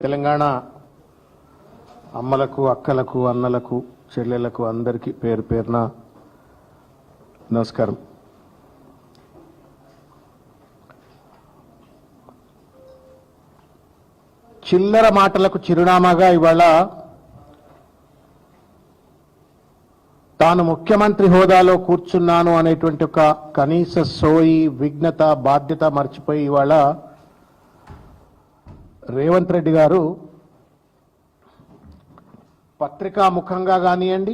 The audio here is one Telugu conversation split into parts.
తెలంగాణ అమ్మలకు అక్కలకు అన్నలకు చెల్లెలకు అందరికీ పేరు పేరున నమస్కారం. చిల్లర మాటలకు చిరునామాగా ఇవాళ తాను ముఖ్యమంత్రి హోదాలో కూర్చున్నాను అనేటువంటి ఒక కనీస సోయి విఘ్నత బాధ్యత మర్చిపోయి ఇవాళ రేవంత్ రెడ్డి గారు పత్రికా ముఖంగా కానివ్వండి,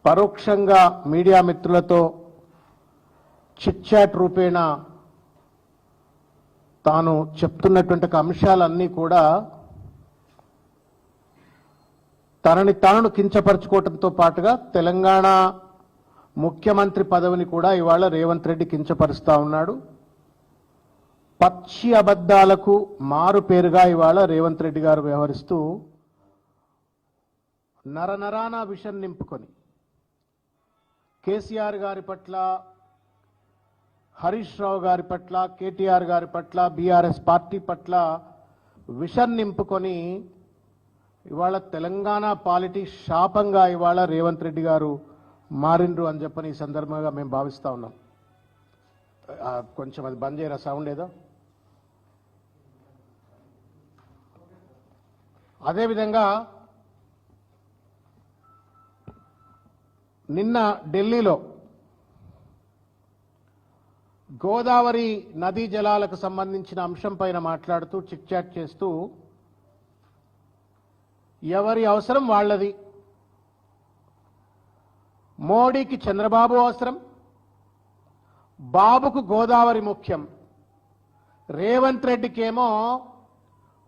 పరోక్షంగా మీడియా మిత్రులతో చిట్ చాట్ రూపేణ తాను చెప్తున్నటువంటి అంశాలన్నీ కూడా తనని తాను కించపరచుకోవడంతో పాటుగా తెలంగాణ ముఖ్యమంత్రి పదవిని కూడా ఇవాళ రేవంత్ రెడ్డి కించపరుస్తా ఉన్నాడు. పచ్చి అబద్ధాలకు మారు పేరుగా ఇవాళ రేవంత్ రెడ్డి గారు వ్యవహరిస్తూ నరనరాన విషం నింపుకొని కేసీఆర్ గారి పట్ల, హరీష్ రావు గారి పట్ల, కేటీఆర్ గారి పట్ల, బీఆర్ఎస్ పార్టీ పట్ల విషం నింపుకొని ఇవాళ తెలంగాణ పాలిటీ శాపంగా ఇవాళ రేవంత్ రెడ్డి గారు మారిండ్రు అని చెప్పని ఈ సందర్భంగా మేము భావిస్తా ఉన్నాం. కొంచెం అది బంద్ చేయరా సౌండ్ ఏదో. అదేవిధంగా నిన్న ఢిల్లీలో గోదావరి నదీ జలాలకు సంబంధించిన అంశం పైన మాట్లాడుతూ చిట్ చాట్ చేస్తూ ఎవరి అవసరం వాళ్ళది, మోడీకి చంద్రబాబు అవసరం, బాబుకు గోదావరి ముఖ్యం, రేవంత్ రెడ్డికేమో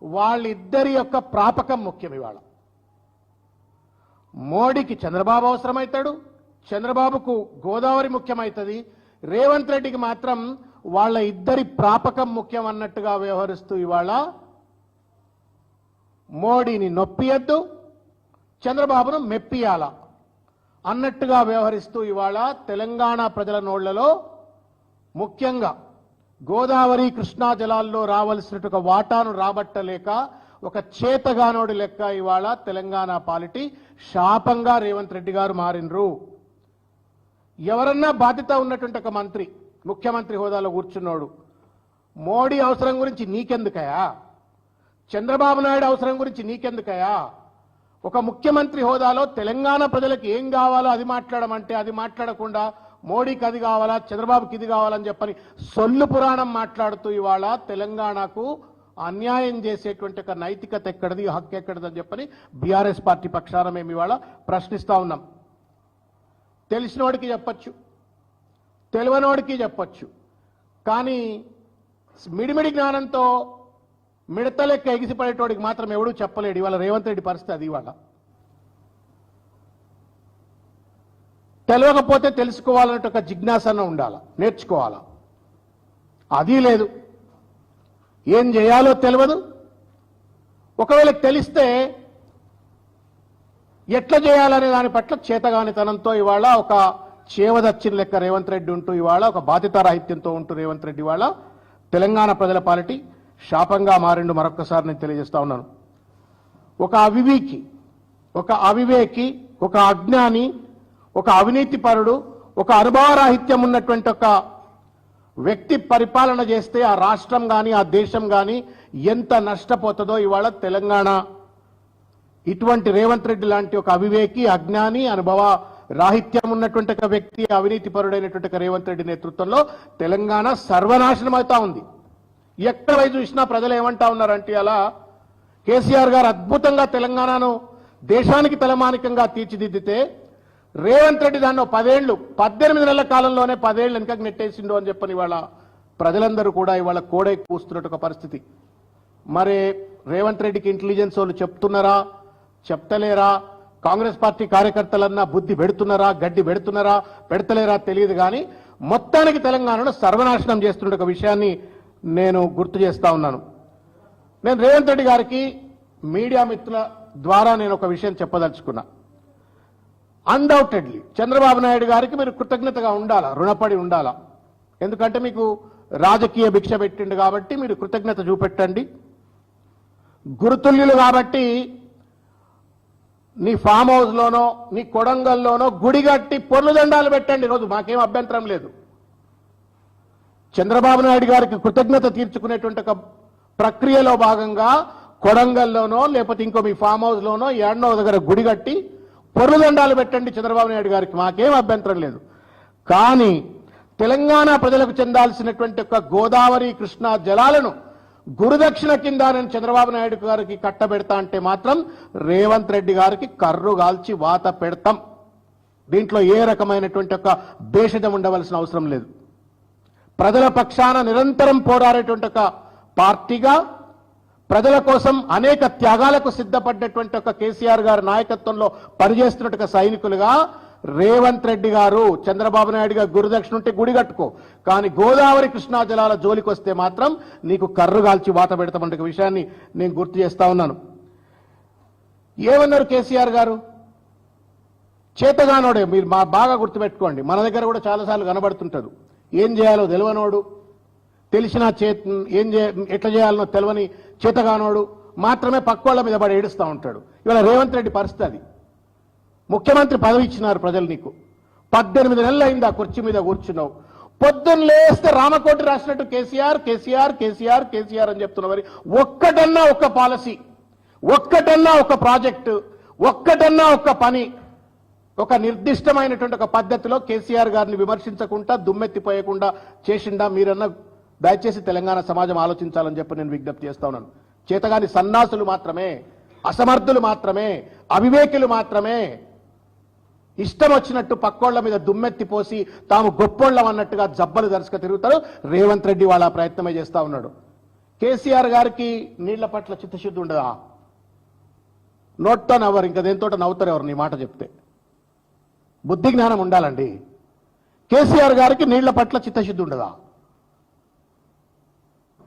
వాళ్ళిద్దరి యొక్క ప్రాపకం ముఖ్యం. ఇవాళ మోడీకి చంద్రబాబు అవసరమవుతాడు, చంద్రబాబుకు గోదావరి ముఖ్యమవుతుంది, రేవంత్ రెడ్డికి మాత్రం వాళ్ళ ఇద్దరి ప్రాపకం ముఖ్యం అన్నట్టుగా వ్యవహరిస్తూ ఇవాళ మోడీని నొప్పియద్దు, చంద్రబాబును మెప్పియాల అన్నట్టుగా వ్యవహరిస్తూ ఇవాళ తెలంగాణ ప్రజల నోళ్లలో ముఖ్యంగా గోదావరి కృష్ణా జలాల్లో రావాల్సినటువంటి వాటాను రాబట్టలేక ఒక చేతగానోడి లెక్క ఇవాళ తెలంగాణ పాలిటీ శాపంగా రేవంత్ రెడ్డి గారు మారినరు. ఎవరన్నా బాధ్యత ఉన్నటువంటి ఒక మంత్రి ముఖ్యమంత్రి హోదాలో కూర్చున్నాడు, మోడీ అవసరం గురించి నీకెందుకయా, చంద్రబాబు నాయుడు అవసరం గురించి నీకెందుకయా, ఒక ముఖ్యమంత్రి హోదాలో తెలంగాణ ప్రజలకు ఏం కావాలో అది మాట్లాడమంటే అది మాట్లాడకుండా మోడీకి అది కావాలా, చంద్రబాబుకి ఇది కావాలని చెప్పని సొల్లు పురాణం మాట్లాడుతూ ఇవాళ తెలంగాణకు అన్యాయం చేసేటువంటి ఒక నైతికత ఎక్కడిది, హక్కు ఎక్కడిది అని చెప్పని బీఆర్ఎస్ పార్టీ పక్షాన మేము ఇవాళ ప్రశ్నిస్తా ఉన్నాం. తెలిసినోడికి చెప్పచ్చు, తెలియనోడికి చెప్పచ్చు, కానీ మిడిమిడి జ్ఞానంతో మిడతలెక్క ఎగిసిపడేటోడికి మాత్రం ఎవడూ చెప్పలేడు. ఇవాళ రేవంత్ రెడ్డి పరిస్థితి అది. ఇవాళ తెలియకపోతే తెలుసుకోవాలంటే ఒక జిజ్ఞాసన ఉండాలా, నేర్చుకోవాలా, అది లేదు. ఏం చేయాలో తెలియదు. ఒకవేళ తెలిస్తే ఎట్లా చేయాలనే దాని పట్ల చేతగానితనంతో ఇవాళ ఒక చేవదచ్చిన లెక్క రేవంత్ రెడ్డి ఉంటూ ఇవాళ ఒక బాధ్యతారాహిత్యంతో ఉంటూ రేవంత్ రెడ్డి ఇవాళ తెలంగాణ ప్రజల పాలిటీ శాపంగా మారిండు. మరొక్కసారి నేను తెలియజేస్తా ఉన్నాను. ఒక అవివేకి, ఒక అవివేకి, ఒక అజ్ఞాని, ఒక అవినీతి పరుడు, ఒక అనుభవరాహిత్యం ఉన్నటువంటి ఒక వ్యక్తి పరిపాలన చేస్తే ఆ రాష్ట్రం కానీ ఆ దేశం కానీ ఎంత నష్టపోతుందో ఇవాళ తెలంగాణ ఇటువంటి రేవంత్ రెడ్డి లాంటి ఒక అవివేకి, అజ్ఞాని, అనుభవ రాహిత్యం ఉన్నటువంటి ఒక వ్యక్తి, అవినీతి పరుడైనటువంటి ఒక రేవంత్ రెడ్డి నేతృత్వంలో తెలంగాణ సర్వనాశనం అవుతా ఉంది. ఎక్కడ చూసినా ప్రజలు ఏమంటా ఉన్నారంటే అలా కేసీఆర్ గారు అద్భుతంగా తెలంగాణను దేశానికి తలమానికంగా తీర్చిదిద్దితే రేవంత్ రెడ్డి దాన్ని 18 నెలల కాలంలోనే 10 ఏళ్ళు వెనకకు నెట్టేసిండు అని చెప్పని ఇవాళ ప్రజలందరూ కూడా ఇవాళ కోడై కూస్తున్నట్టు ఒక పరిస్థితి. మరి రేవంత్ రెడ్డికి ఇంటెలిజెన్స్ వాళ్ళు చెప్తున్నారా, చెప్తలేరా, కాంగ్రెస్ పార్టీ కార్యకర్తలన్నా బుద్ధి పెడుతున్నారా, గడ్డి పెడుతున్నారా, పెడతలేరా తెలియదు. కానీ మొత్తానికి తెలంగాణను సర్వనాశనం చేస్తున్న ఒక విషయాన్ని నేను గుర్తు చేస్తా ఉన్నాను. నేను రేవంత్ రెడ్డి గారికి మీడియా మిత్రుల ద్వారా నేను ఒక విషయం చెప్పదలుచుకున్నా. అన్డౌటెడ్లీ చంద్రబాబు నాయుడు గారికి మీరు కృతజ్ఞతగా ఉండాలా, రుణపడి ఉండాలా. ఎందుకంటే మీకు రాజకీయ భిక్ష పెట్టిండు కాబట్టి మీరు కృతజ్ఞత చూపెట్టండి. గురుతుల్యులు కాబట్టి నీ ఫామ్ హౌస్లోనో నీ కొడంగల్లోనో గుడి కట్టి పొర్లు దండాలు పెట్టండి. రోజు మాకేం అభ్యంతరం లేదు. చంద్రబాబు నాయుడు గారికి కృతజ్ఞత తీర్చుకునేటువంటి ఒక ప్రక్రియలో భాగంగా కొడంగల్లోనో లేకపోతే ఇంకో మీ ఫామ్ హౌస్లోనో ఏడనో దగ్గర గుడి కట్టి పొర్లు దండాలు పెట్టండి చంద్రబాబు నాయుడు గారికి, మాకేం అభ్యంతరం లేదు. కానీ తెలంగాణ ప్రజలకు చెందాల్సినటువంటి ఒక గోదావరి కృష్ణా జలాలను గురుదక్షిణ కింద నేను చంద్రబాబు నాయుడు గారికి కట్టబెడతా అంటే మాత్రం రేవంత్ రెడ్డి గారికి కర్రు గాల్చి వాత పెడతాం. దీంట్లో ఏ రకమైనటువంటి ఒక భేషజం ఉండవలసిన అవసరం లేదు. ప్రజల పక్షాన నిరంతరం పోరాడేటువంటి ఒక పార్టీగా, ప్రజల కోసం అనేక త్యాగాలకు సిద్ధపడ్డటువంటి ఒక కేసీఆర్ గారి నాయకత్వంలో పనిచేస్తున్నట్టు ఒక సైనికులుగా రేవంత్ రెడ్డి గారు చంద్రబాబు నాయుడు గారు గురుదక్షిణ ఉంటే గుడి కట్టుకో, కానీ గోదావరి కృష్ణా జలాల జోలికి వస్తే మాత్రం నీకు కర్రు గాల్చి వాత పెడతామంటే విషయాన్ని నేను గుర్తు చేస్తా ఉన్నాను. ఏమన్నారు కేసీఆర్ గారు? చేతగానోడే. మీరు బాగా గుర్తుపెట్టుకోండి, మన దగ్గర కూడా చాలాసార్లు కనబడుతుంటారు. ఏం చేయాలో తెలియనోడు, తెలిసినా ఎట్లా చేయాలనో తెలియని చేతగానోడు మాత్రమే పక్కోళ్ళ మీద పడి ఏడుస్తూ ఉంటాడు. ఇవాళ రేవంత్ రెడ్డి పరిస్థితి అది. ముఖ్యమంత్రి పదవి ఇచ్చినారు ప్రజలు నీకు, 18 నెలలు అయింది ఆ కుర్చీ మీద కూర్చున్నావు. పొద్దున్న లేస్తే రామకోటి రాసినట్టు కేసీఆర్ కేసీఆర్ కేసీఆర్ కేసీఆర్ అని చెప్తున్న మరి ఒక్కటన్నా ఒక పాలసీ, ఒక్కటన్నా ఒక ప్రాజెక్టు, ఒక్కటన్నా ఒక పని, ఒక నిర్దిష్టమైనటువంటి ఒక పద్ధతిలో కేసీఆర్ గారిని విమర్శించకుండా దుమ్మెత్తిపోయకుండా చేసిండా మీరన్నా? దయచేసి తెలంగాణ సమాజం ఆలోచించాలని చెప్పి నేను విజ్ఞప్తి చేస్తా ఉన్నాను. చేతగాని సన్నాసులు మాత్రమే, అసమర్థులు మాత్రమే, అవివేకులు మాత్రమే ఇష్టం వచ్చినట్టు పక్కోళ్ల మీద దుమ్మెత్తిపోసి తాము గొప్పోళ్లం అన్నట్టుగా జబ్బలు దర్శక తిరుగుతారు. రేవంత్ రెడ్డి వాళ్ళ ప్రయత్నమే చేస్తా ఉన్నాడు. కేసీఆర్ గారికి నీళ్ల పట్ల చిత్తశుద్ధి ఉండదా? నోట్తో నవ్వరు, ఇంకా దేంతో నవ్వుతారు ఎవరు నీ మాట చెప్తే? బుద్ధి జ్ఞానం ఉండాలండి. కేసీఆర్ గారికి నీళ్ల పట్ల చిత్తశుద్ధి ఉండదా?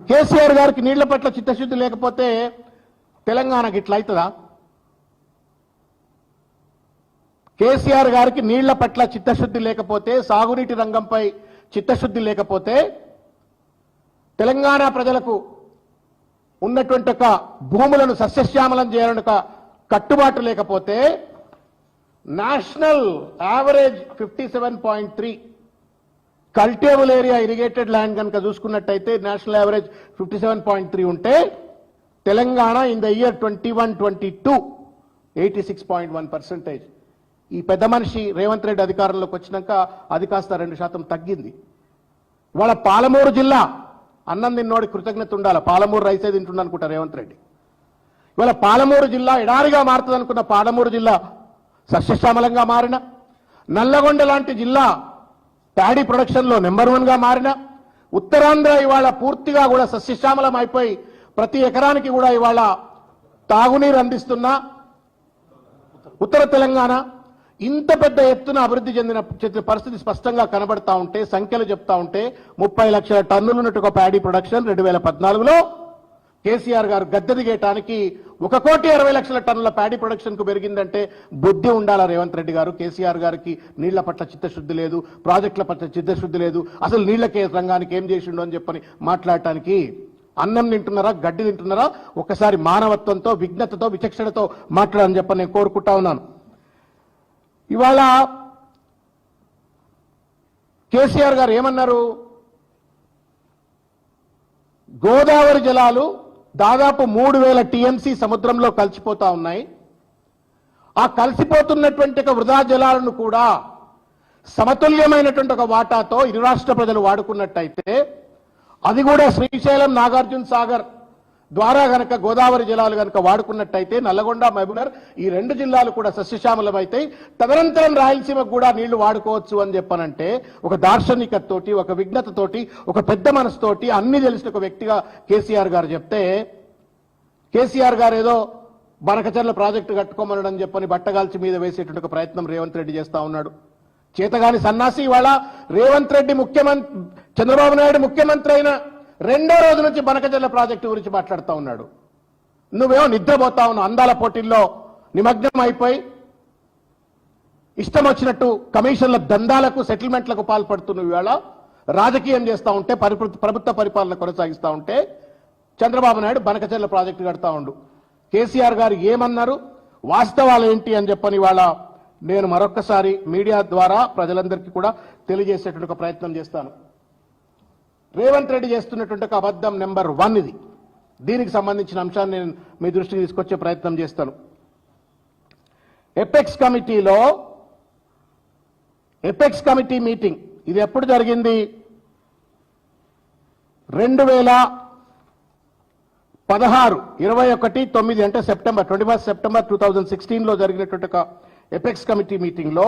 కేసీఆర్ గారికి నీళ్ల పట్ల చిత్తశుద్ధి లేకపోతే తెలంగాణకి ఇట్లా అవుతుందా? కేసీఆర్ గారికి నీళ్ల పట్ల చిత్తశుద్ధి లేకపోతే, సాగునీటి రంగంపై చిత్తశుద్ధి లేకపోతే, తెలంగాణ ప్రజలకు ఉన్నటువంటి ఒక భూములను సస్యశ్యామలం చేయాలని ఒక కట్టుబాటు లేకపోతే, national average 57.3 cultivable area irrigated land కనుక చూసుకున్నట్టయితే నేషనల్ యావరేజ్ 57.3 ఉంటే తెలంగాణ ఇన్ ద ఇయర్ 21-22 86.1%. ఈ పెద్ద మనిషి రేవంత్ రెడ్డి అధికారంలోకి వచ్చినాక అది కాస్త 2% తగ్గింది. ఇవాళ పాలమూరు జిల్లా అన్నం తిన్నోడి కృతజ్ఞత ఉండాలి. పాలమూరు రైసే తింటుండ అనుకుంటా రేవంత్ రెడ్డి. ఇవాళ పాలమూరు జిల్లా ఎడారిగా మారుతుంది అనుకున్న పాలమూరు జిల్లా సస్యశ్యామలంగా మారిన, నల్లగొండ లాంటి జిల్లా ప్యాడీ ప్రొడక్షన్లో నెంబర్ 1గా మారిన, ఉత్తరాంధ్ర ఇవాళ పూర్తిగా కూడా సస్యశ్యామలం అయిపోయి ప్రతి ఎకరానికి కూడా ఇవాళ తాగునీరు అందిస్తున్న ఉత్తర తెలంగాణ ఇంత పెద్ద ఎత్తున అభివృద్ధి చెందిన పరిస్థితి స్పష్టంగా కనబడతా ఉంటే, సంఖ్యలు చెప్తా ఉంటే 30 లక్షల టన్నులు ఉన్నట్టు ఒక ప్యాడీ ప్రొడక్షన్ 2014లో కేసీఆర్ గారు గద్దె దిగేయటానికి 1,60,00,000 టన్నుల ప్యాడీ ప్రొడక్షన్ కు పెరిగిందంటే బుద్ధి ఉండాలా రేవంత్ రెడ్డి గారు? కేసీఆర్ గారికి నీళ్ల పట్ల చిత్తశుద్ధి లేదు, ప్రాజెక్టుల పట్ల చిత్తశుద్ధి లేదు, అసలు నీళ్లకే రంగానికి ఏం చేసిండు అని చెప్పని మాట్లాడటానికి అన్నం తింటున్నారా, గడ్డి తింటున్నారా? ఒకసారి మానవత్వంతో, విజ్ఞతతో, విచక్షణతో మాట్లాడని చెప్పని నేను కోరుకుంటా ఉన్నాను. ఇవాళ కేసీఆర్ గారు ఏమన్నారు? గోదావరి జలాలు దాదాపు 3,000 టీఎంసీ సముద్రంలో కలిసిపోతా ఉన్నాయి. ఆ కలిసిపోతున్నటువంటి ఒక వృధా జలాలను కూడా సమతుల్యమైనటువంటి ఒక వాటాతో ఇరు రాష్ట్ర ప్రజలు వాడుకున్నట్టయితే, అది కూడా శ్రీశైలం, నాగార్జున సాగర్ ద్వారా గనక గోదావరి జలాలు గనక వాడుకున్నట్టయితే నల్లగొండ, మహబూబ్నగర్ ఈ 2 జిల్లాలు కూడా సస్యశ్యామలమైతాయి. తదనంతరం రాయలసీమకు కూడా నీళ్లు వాడుకోవచ్చు అని చెప్పనంటే ఒక దార్శనికతతోటి, ఒక విజ్ఞతతోటి, ఒక పెద్ద మనసుతోటి అన్ని తెలిసిన ఒక వ్యక్తిగా కేసీఆర్ గారు చెప్తే, కేసీఆర్ గారు ఏదో బనకచర్ల ప్రాజెక్టు కట్టుకోమనడం చెప్పని బట్టగాల్చి మీద వేసేటువంటి ఒక ప్రయత్నం రేవంత్ రెడ్డి చేస్తా ఉన్నాడు. చేతగాని సన్నాసి ఇవాళ రేవంత్ రెడ్డి ముఖ్యమంత్రి, చంద్రబాబు నాయుడు ముఖ్యమంత్రి అయిన 2వ రోజు నుంచి బనకచర్ల ప్రాజెక్టు గురించి మాట్లాడుతూ ఉన్నాడు. నువ్వేమో నిద్రపోతా ఉన్నావు, అందాల పోటీల్లో నిమగ్నం అయిపోయి ఇష్టం వచ్చినట్టు కమిషన్ల దందాలకు, సెటిల్మెంట్లకు పాల్పడుతున్నావు. ఇవాళ రాజకీయం చేస్తూ ఉంటే ప్రభుత్వ పరిపాలన కొనసాగిస్తూ ఉంటే చంద్రబాబు నాయుడు బనకచెర్ల ప్రాజెక్టు కడతా ఉండు. కేసీఆర్ గారు ఏమన్నారు, వాస్తవాలు ఏంటి అని చెప్పని వాళ్ళ నేను మరొక్కసారి మీడియా ద్వారా ప్రజలందరికీ కూడా తెలియజేసేటువంటి ఒక ప్రయత్నం చేస్తాను. రేవంత్ రెడ్డి చేస్తున్నటువంటి ఒక అబద్ధం నెంబర్ 1 ఇది. దీనికి సంబంధించిన అంశాన్ని నేను మీ దృష్టికి తీసుకొచ్చే ప్రయత్నం చేస్తాను. ఎపెక్స్ కమిటీ మీటింగ్ ఇది ఎప్పుడు జరిగింది? 2016/21/9 అంటే సెప్టెంబర్ 21 సెప్టెంబర్ 2016 లో జరిగినటువంటి ఒక ఎపెక్స్ కమిటీ మీటింగ్ లో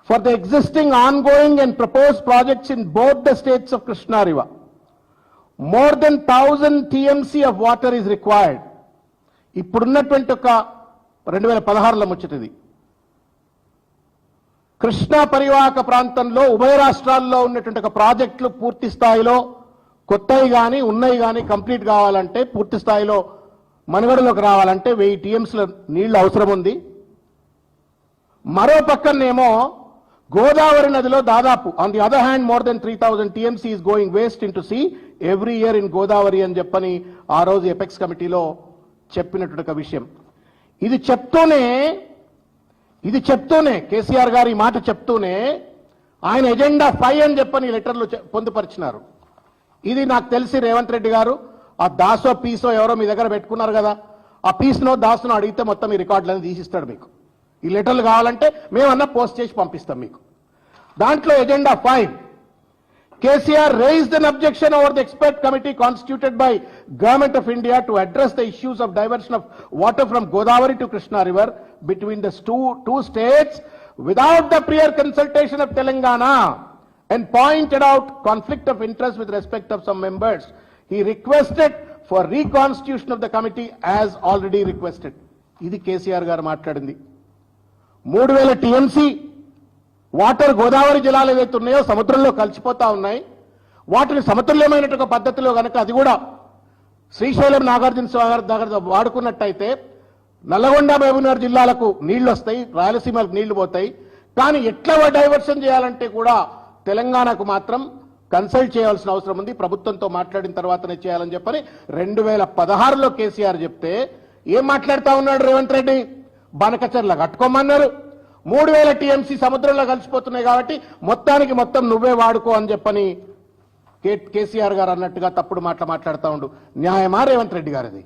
for the existing ongoing and proposed projects in both the states of Krishna river more than 1000 TMC of water is required. ఇప్పుడున్నటువంటి ఒక 2016లో ముచ్చటిది. కృష్ణా పరివాహక ప్రాంతంలో ఉభయ రాష్ట్రాల్లో ఉన్నటువంటి ఒక ప్రాజెక్టులు పూర్తి స్థాయిలో కొత్తవి కానీ ఉన్నవి కానీ కంప్లీట్ కావాలంటే, పూర్తి స్థాయిలో మనుగడలోకి రావాలంటే 1000 TMCల నీళ్లు అవసరం ఉంది. మరో పక్కనేమో గోదావరి నదిలో దాదాపు on the other hand more than 3000 TMC is going waste into sea every year ఇన్ గోదావరి అని చెప్పని ఆ రోజు ఎపెక్స్ కమిటీలో చెప్పినటువంటి విషయం. ఇది చెప్తూనే కేసీఆర్ గారు ఈ మాట చెప్తూనే ఆయన ఎజెండా 5 అని చెప్పని లెటర్లు పొందుపరిచినారు. ఇది నాకు తెలిసి రేవంత్ రెడ్డి గారు ఆ దాసో పీసో ఎవరో మీ దగ్గర పెట్టుకున్నారు కదా, ఆ పీస్నో దాసునో అడిగితే మొత్తం ఈ రికార్డులను తీసిస్తాడు మీకు. ఈ లెటర్లు కావాలంటే మేమన్నా పోస్ట్ చేసి పంపిస్తాం మీకు. దాంట్లో agenda 5 KCR raised an objection over the expert committee constituted by Government of India to address the issues of diversion of water from Godavari to Krishna River between the two states without the prior consultation of Telangana and pointed out conflict of interest with respect of some members. He requested for reconstitution of the committee as already requested. ఇది కేసీఆర్ గారు మాట్లాడింది. 3000 TMC వాటర్ గోదావరి జలాలు ఏవైతే ఉన్నాయో సముద్రంలో కలిసిపోతా ఉన్నాయి. వాటిని సమతుల్యమైనటువంటి పద్ధతిలో కనుక అది కూడా శ్రీశైలం నాగార్జున సాగర్ దగ్గర వాడుకున్నట్టయితే నల్లగొండ మహబూబ్నగర్ జిల్లాలకు నీళ్లు వస్తాయి, రాయలసీమలకు నీళ్లు పోతాయి. కానీ ఎట్లా డైవర్షన్ చేయాలంటే కూడా తెలంగాణకు మాత్రం కన్సల్ట్ చేయాల్సిన అవసరం ఉంది, ప్రభుత్వంతో మాట్లాడిన తర్వాతనే చేయాలని చెప్పని 2016లో కేసీఆర్ చెప్తే ఏం మాట్లాడుతా ఉన్నాడు రేవంత్ రెడ్డి? బనకచెర్ల కట్టుకోమన్నారు. 3000 TMC సముద్రంలో కలిసిపోతున్నాయి కాబట్టి మొత్తానికి మొత్తం నువ్వే వాడుకో అని చెప్పని కేసీఆర్ గారు అన్నట్టుగా తప్పుడు మాట్లాడుతూ ఉండు. న్యాయమా రేవంత్ రెడ్డి గారిది?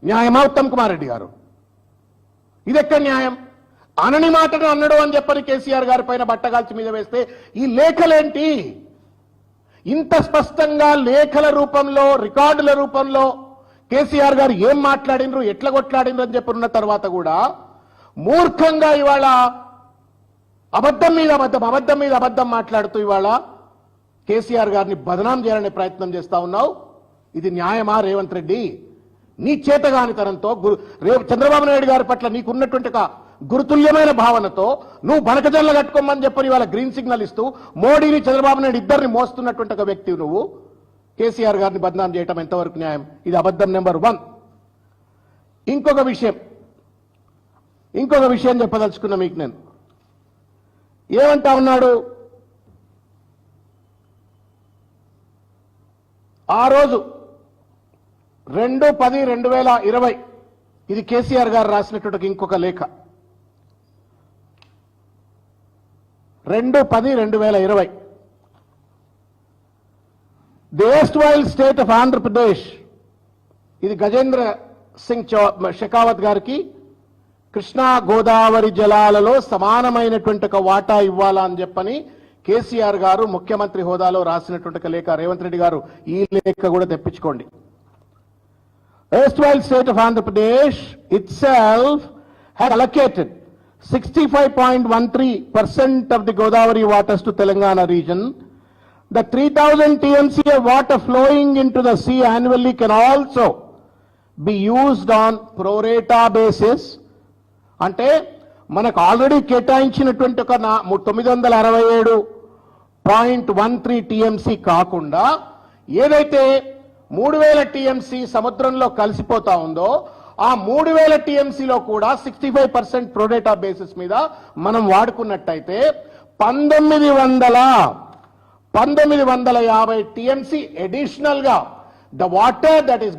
న్యాయమా ఉత్తమ్ కుమార్ రెడ్డి గారు? ఇదెక్కడ న్యాయం? అనని మాటను అన్నడు అని చెప్పని కేసీఆర్ గారి పైన బట్టగాల్చి మీద వేస్తే ఈ లేఖలేంటి? ఇంత స్పష్టంగా లేఖల రూపంలో రికార్డుల రూపంలో కేసీఆర్ గారు ఏం మాట్లాడినరు, ఎట్లా కొట్లాడినరు అని చెప్పి ఉన్న తర్వాత కూడా మూర్ఖంగా ఇవాళ అబద్ధం మీద అబద్ధం మాట్లాడుతూ ఇవాళ కేసీఆర్ గారిని బదనాం చేయాలనే ప్రయత్నం చేస్తా ఉన్నావు. ఇది న్యాయమా రేవంత్ రెడ్డి? నీ చేతగానితనంతో చంద్రబాబు నాయుడు గారి పట్ల నీకున్నటువంటి ఒక గురుతుల్యమైన భావనతో నువ్వు బనకజల్ల కట్టుకోమని చెప్పని ఇవాళ గ్రీన్ సిగ్నల్ ఇస్తూ మోడీని చంద్రబాబు నాయుడు ఇద్దరిని మోస్తున్నటువంటి ఒక వ్యక్తి నువ్వు కేసీఆర్ గారిని బదనాం చేయటం ఎంతవరకు న్యాయం? ఇది అబద్ధం నెంబర్ 1. ఇంకొక విషయం చెప్పదలుచుకున్నా మీకు నేను. ఏమంటా ఉన్నాడు? ఆ రోజు 2/10/2020 ఇది కేసీఆర్ గారు రాసినటువంటి ఇంకొక లేఖ. 2/10/2020 the erstwhile state of Andhra Pradesh, ఇది గజేంద్ర సింగ్ షెకావత్ గారికి కృష్ణా గోదావరి జలాలలో సమానమైనటువంటి ఒక వాటా ఇవ్వాలా అని చెప్పని కేసీఆర్ గారు ముఖ్యమంత్రి హోదాలో రాసినటువంటి లేఖ. రేవంత్ రెడ్డి గారు ఈ లేఖ కూడా తెప్పించుకోండి. erstwhile state of Andhra Pradesh itself had allocated 65.13% of the Godavari waters to Telangana region. The 3000 TMC of water flowing into the sea annually can also be used on pro rata basis. అంటే మనకు ఆల్రెడీ కేటాయించినటువంటి ఒక 967.13 TMC కాకుండా ఏదైతే 3000 TMC సముద్రంలో కలిసిపోతా ఉందో ఆ 3000 TMCలో కూడా 65% ప్రొడేటా బేసిస్ మీద మనం వాడుకున్నట్టయితే 1950 టీఎంసీ అడిషనల్ గా the water that is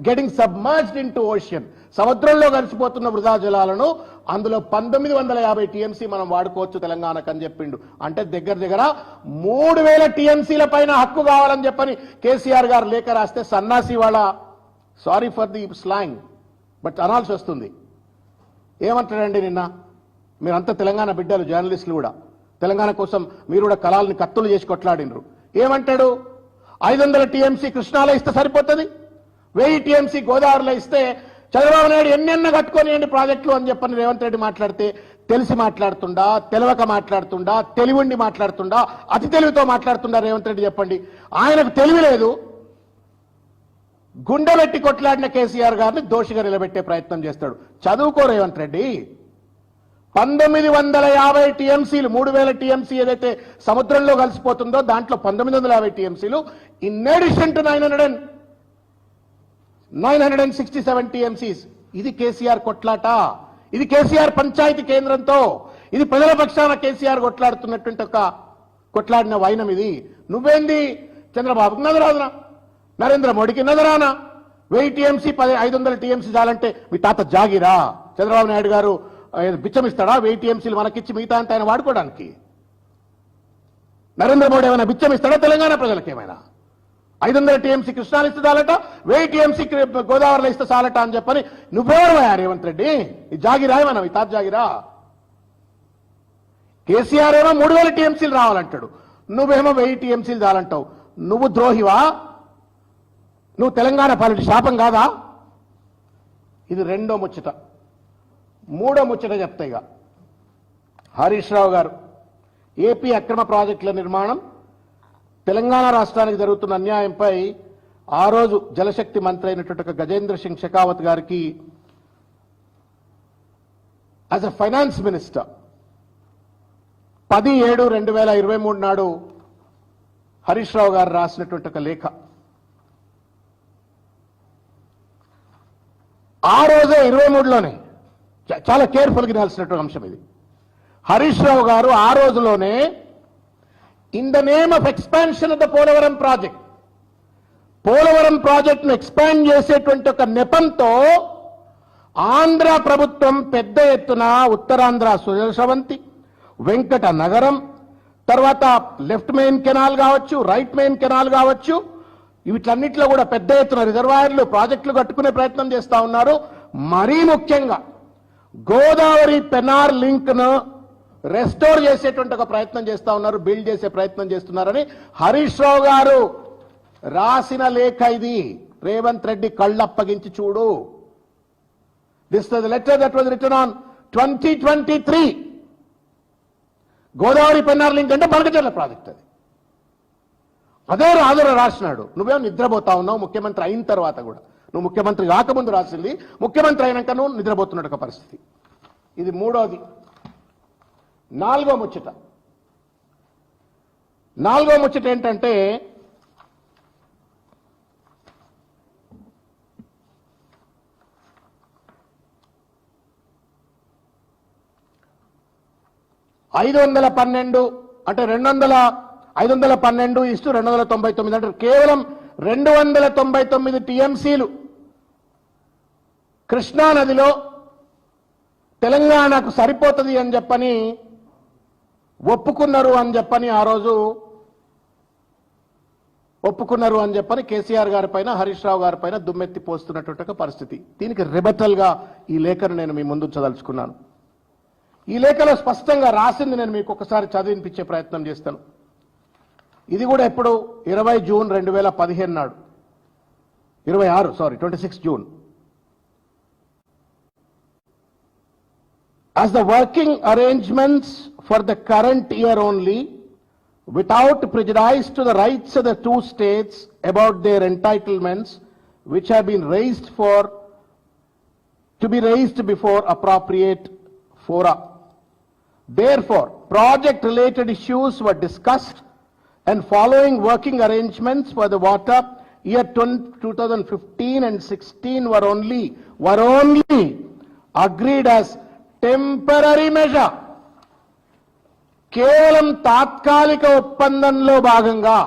getting submerged in to ocean, సముద్రంలో కలిసిపోతున్న వృధా జలాలను అందులో 1950 టీఎంసీ మనం వాడుకోవచ్చు తెలంగాణకు అని చెప్పిండు. అంటే దగ్గర 3000 టీఎంసీల పైన హక్కు కావాలని చెప్పని కేసీఆర్ గారు లేఖ రాస్తే సన్నాసి వాళ్ళ, sorry for the slang but అనాల్సి వస్తుంది. ఏమంటాడండి నిన్న? మీరంతా తెలంగాణ బిడ్డలు, జర్నలిస్టులు కూడా, తెలంగాణ కోసం మీరు కూడా కళాలని కత్తులు చేసి కొట్లాడినరు. ఏమంటాడు? 500 టీఎంసీ కృష్ణాలో ఇస్తే సరిపోతుంది, 1000 టీఎంసీ గోదావరిలో ఇస్తే చంద్రబాబు నాయుడు ఎన్నెన్న కట్టుకోనియండి ప్రాజెక్టులు అని చెప్పని రేవంత్ రెడ్డి మాట్లాడితే తెలిసి మాట్లాడుతుండా, తెలవక మాట్లాడుతుండా, తెలివుండి మాట్లాడుతుండా, అతి తెలివితో మాట్లాడుతుండా రేవంత్ రెడ్డి చెప్పండి. ఆయనకు తెలివి లేదు. గుండె పెట్టి కొట్లాడిన కేసీఆర్ గారిని దోషిగా నిలబెట్టే ప్రయత్నం చేస్తాడు. చదువుకో రేవంత్ రెడ్డి. 1950 టీఎంసీలు, 3000 టీఎంసీ ఏదైతే సముద్రంలో కలిసిపోతుందో దాంట్లో 1950 టీఎంసీలు ఇన్ అడిషన్ టు 967 టీఎంసీస్. ఇది కేసీఆర్ కొట్లాట, ఇది కేసీఆర్ పంచాయతీ కేంద్రంతో, ఇది ప్రజల పక్షాన కేసీఆర్ కొట్లాడుతున్నటువంటి ఒక కొట్లాడిన వైనం ఇది. నువ్వేంది చంద్రబాబుకి నజరాదునా, నరేంద్ర మోడీకి నజరానా? 1000 టీఎంసీ 500 టీఎంసీ చాలంటే మీ తాత జాగిరా? చంద్రబాబు నాయుడు గారు బిచ్చమిస్తాడా 1000 టీఎంసీలు మనకిచ్చి మిగతా అంతా ఆయన వాడుకోవడానికి? నరేంద్ర మోడీ ఏమైనా బిచ్చమిస్తాడా తెలంగాణ ప్రజలకు? ఏమైనా 500 టీఎంసీ కృష్ణాలు ఇస్తే చాలట, 1000 టీఎంసీ గోదావరిలో ఇస్తే చాలట అని చెప్పని నువ్వెవరమయ్యా రేవంత్ రెడ్డి? ఈ జాగిరా ఏమన్నా ఈ తాత జాగిరా? కేసీఆర్ ఏమో 3000 టీఎంసీలు రావాలంటాడు, నువ్వేమో 1000 టీఎంసీలు చాలంటావు. నువ్వు ద్రోహివా? నువ్వు తెలంగాణ పాలిటి శాపం కాదా? ఇది రెండో ముచ్చట. మూడో ముచ్చట చెప్తా. ఇక హరీష్ రావు గారు ఏపీ అక్రమ ప్రాజెక్టుల నిర్మాణం, తెలంగాణ రాష్ట్రానికి జరుగుతున్న అన్యాయంపై ఆ రోజు జలశక్తి మంత్రి అయినటువంటి గజేంద్ర సింగ్ షెకావత్ గారికి యాజ్ ఎ ఫైనాన్స్ మినిస్టర్ 10/7/2023 నాడు హరీష్ రావు గారు రాసినటువంటి ఒక లేఖ. ఆ రోజే 23లోనే చాలా కేర్ఫుల్గా వినాల్సినటువంటి అంశం ఇది. హరీష్ రావు గారు ఆ రోజులోనే in the name of expansion of the Polavaram project, Polavaram ప్రాజెక్టును ఎక్స్పాండ్ చేసేటువంటి ఒక నెపంతో ఆంధ్ర ప్రభుత్వం పెద్ద ఎత్తున ఉత్తరాంధ్ర సుజలవంతి, వెంకట నగరం, తర్వాత లెఫ్ట్ మెయిన్ కెనాల్ కావచ్చు, రైట్ మెయిన్ కెనాల్ కావచ్చు, వీటన్నిటిలో కూడా పెద్ద ఎత్తున రిజర్వాయర్లు, ప్రాజెక్టులు కట్టుకునే ప్రయత్నం చేస్తా ఉన్నారు. మరీ ముఖ్యంగా గోదావరి పెనార్ లింక్ ను రెస్టోర్ చేసేటువంటి ఒక ప్రయత్నం చేస్తా ఉన్నారు, బిల్డ్ చేసే ప్రయత్నం చేస్తున్నారని హరీష్ రావు గారు రాసిన లేఖ ఇది. రేవంత్ రెడ్డి కళ్ళప్పగించి చూడు. This the letter that was written on 2023. Godavari Pennar link అంటే బనకచర్ల ప్రాజెక్ట్ అది. అదే రాజురా రాసినాడు. నువ్వేమో నిద్రపోతా ఉన్నావు ముఖ్యమంత్రి అయిన తర్వాత కూడా. నువ్వు ముఖ్యమంత్రి కాకముందు రాసింది, ముఖ్యమంత్రి అయినాక నువ్వు నిద్రపోతున్నట్టు ఒక పరిస్థితి. ఇది మూడోది. నాలుగో ముచ్చట ఏంటంటే $512 అంటే 512:299 అంటే కేవలం 299 టీఎంసీలు కృష్ణా నదిలో తెలంగాణకు సరిపోతుంది అని చెప్పని ఒప్పుకున్నారు అని చెప్పని కేసీఆర్ గారి పైన, హరీష్ రావు గారి పైన దుమ్మెత్తి పోస్తున్నటువంటి పరిస్థితి. దీనికి రిబటల్ గా ఈ లేఖను నేను మీ ముందు చదల్చుకున్నాను. ఈ లేఖలో స్పష్టంగా రాసింది నేను మీకు ఒకసారి చదివినిపించే ప్రయత్నం చేస్తాను. ఇది కూడా ఎప్పుడు 20 జూన్ 2015 నాడు, 26 June. As the working arrangements for the current year only, without prejudice to the rights of the two states about their entitlements, which have been to be raised before appropriate fora. Therefore, project-related issues were discussed, and following working arrangements for the water year 2015 and 16 were only agreed as temporary measure. కేవలం తాత్కాలిక ఒప్పందంలో భాగంగా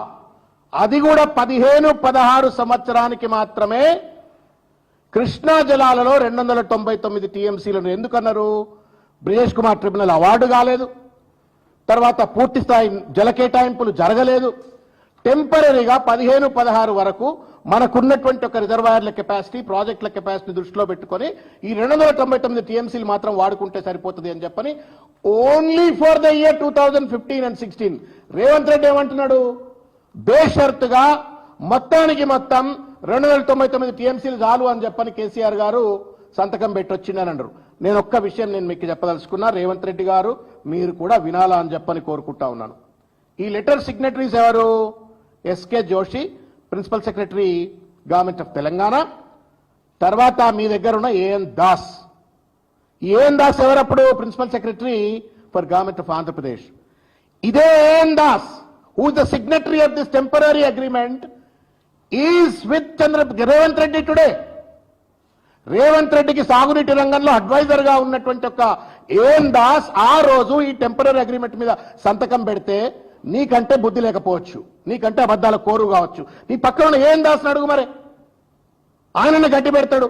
అది కూడా 15-16 సంవత్సరానికి మాత్రమే కృష్ణా జలాలలో 299 టీఎంసీలను ఎందుకన్నారు? బ్రిజేష్ కుమార్ ట్రిబ్యునల్ అవార్డు కాలేదు, తర్వాత పూర్తి స్థాయి జల కేటాయింపులు జరగలేదు. టెంపరీగా 15-16 వరకు మనకున్నటువంటి ఒక రిజర్వాయర్ల కెపాసిటీ, ప్రాజెక్టుల కెపాసిటీ దృష్టిలో పెట్టుకొని ఈ 299 టీఎంసీలు మాత్రం వాడుకుంటే సరిపోతుంది అని చెప్పని only for the year 2015 and 16 Revanth Reddy ఏమంటున్నాడు? బేషరతుగా మొత్తానికి మొత్తం 299 టీఎంసీలు చాలు అని చెప్పని కేసీఆర్ గారు సంతకం పెట్టొచ్చిందని అన్నారు. నేను ఒక్క విషయం మీకు చెప్పదలుచుకున్నా, రేవంత్ రెడ్డి గారు మీరు కూడా వినాలా అని చెప్పని కోరుకుంటా ఉన్నాను. ఈ లెటర్ సిగ్నటరీస్ ఎవరు? SK Joshi, principal secretary government of Telangana. తర్వాత మీ దగ్గర ఉన్న ఏఎన్ దాస్. ఏఎన్ దాస్ ఎవరప్పుడు? Principal secretary for government of Andhra Pradesh. ఇదే AN Das who is the signatory of this temporary agreement is with Revanth Reddy today. రేవంత్ రెడ్డికి సాగునీటి రంగంలో అడ్వైజర్ గా ఉన్నటువంటి ఒక ఏఎన్ దాస్ ఆ రోజు ఈ టెంపరరీ అగ్రిమెంట్ మీద సంతకం పెడితే నీకంటే బుద్ధి లేకపోవచ్చు, నీకంటే అబద్ధాల కోరు కావచ్చు. నీ పక్కన ఉన్న ఏఎన్ దాస్ అడుగు, మరి ఆయనని గట్టి పెడతాడు.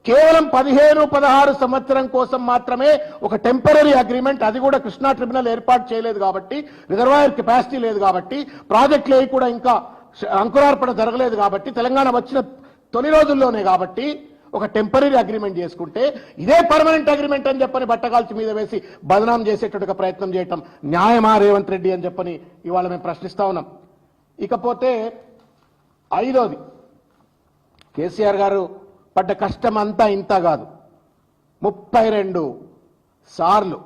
కేవలం 15-16 సంవత్సరం కోసం మాత్రమే ఒక టెంపరరీ అగ్రిమెంట్, అది కూడా కృష్ణా ట్రిబ్యునల్ ఏర్పాటు చేయలేదు కాబట్టి, రిజర్వాయర్ కెపాసిటీ లేదు కాబట్టి, ప్రాజెక్టులు ఏవి కూడా ఇంకా అంకురార్పణ జరగలేదు కాబట్టి, తెలంగాణ వచ్చిన తొలి రోజుల్లోనే కాబట్టి ఒక టెంపరరీ అగ్రిమెంట్ చేసుకుంటే ఇదే పర్మనెంట్ అగ్రిమెంట్ అని చెప్పని బట్టగాల్చి మీద వేసి బదనాం చేసేటట్టుగా ప్రయత్నం చేయటం న్యాయమా రేవంత్ రెడ్డి అని చెప్పని ఇవాళ మేము ప్రశ్నిస్తా ఉన్నాం. ఇకపోతే 5వది, కేసీఆర్ గారు పడ్డ కష్టం అంతా ఇంత కాదు. 32 సార్లు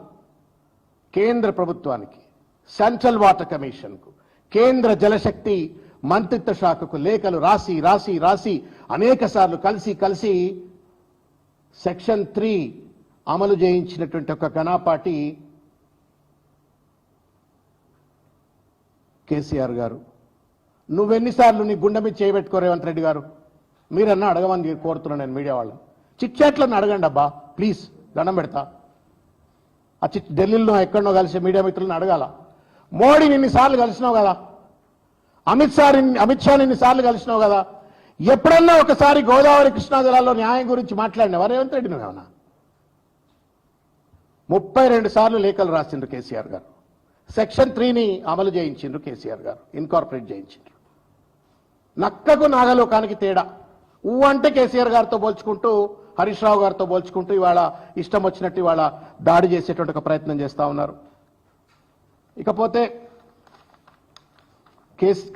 కేంద్ర ప్రభుత్వానికి, సెంట్రల్ వాటర్ కమిషన్కు, కేంద్ర జలశక్తి మంత్రిత్వ శాఖకు లేఖలు రాసి రాసి రాసి అనేక సార్లు కలిసి సెక్షన్ 3 అమలు చేయించినటువంటి ఒక ఘనాపాటి కేసీఆర్ గారు. నువ్వెన్నిసార్లు నీ గుండె మీద చేయబెట్టుకో రేవంత్ రెడ్డి గారు, మీరన్నా అడగమని కోరుతున్నాను నేను మీడియా వాళ్ళని. చిట్ చాట్లను అడగండి అబ్బా ప్లీజ్, దండం పెడతా. ఆ ఢిల్లీలో ఎక్కడనో కలిసి మీడియా మిత్రులను అడగాల. మోడీని ఇన్నిసార్లు కలిసినావు కదా, అమిత్ షా ఇన్నిసార్లు కలిసినావు కదా, ఎప్పుడన్నా ఒకసారి గోదావరి కృష్ణా జలాల్లో న్యాయం గురించి మాట్లాడినావా రేవంత్ రెడ్డి? నువ్వేమన్నా 32 సార్లు లేఖలు రాసిండ్రు కేసీఆర్ గారు. సెక్షన్ 3ని అమలు చేయించిండ్రు కేసీఆర్ గారు, ఇన్కార్పొరేట్ చేయించిండ్రు. నక్కకు నాగలోకానికి తేడా. అంటే కేసీఆర్ గారితో పోల్చుకుంటూ, హరీష్ రావు గారితో పోల్చుకుంటూ ఇవాళ ఇష్టం వచ్చినట్టు ఇవాళ దాడి చేసేటువంటి ఒక ప్రయత్నం చేస్తా ఉన్నారు. ఇకపోతే